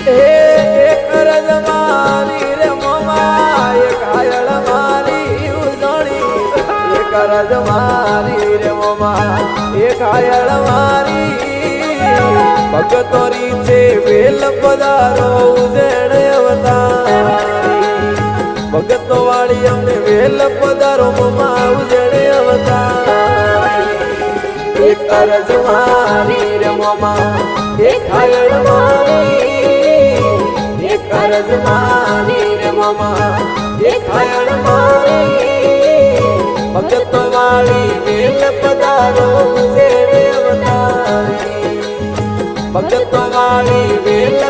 એક રજ મારી રે મોમા એક હાયળ મારી ઉજણી એક રજ મારી રે મોમા એક હાયળ મારી ભગતોરી છે વેલ પધારો ઉજણ અવતારી ભગતો વાળી અમને વેલ પધારો મોમા ઉજણ અવતારી એક રજ મારી રે મોમા એક હાયળ મારી એક રજ મારી રે મોમા એક હાયળ મારી ભગતો વાળી વેલ પધારો ઉજણ અવતારી ભગતો વાળી વેલ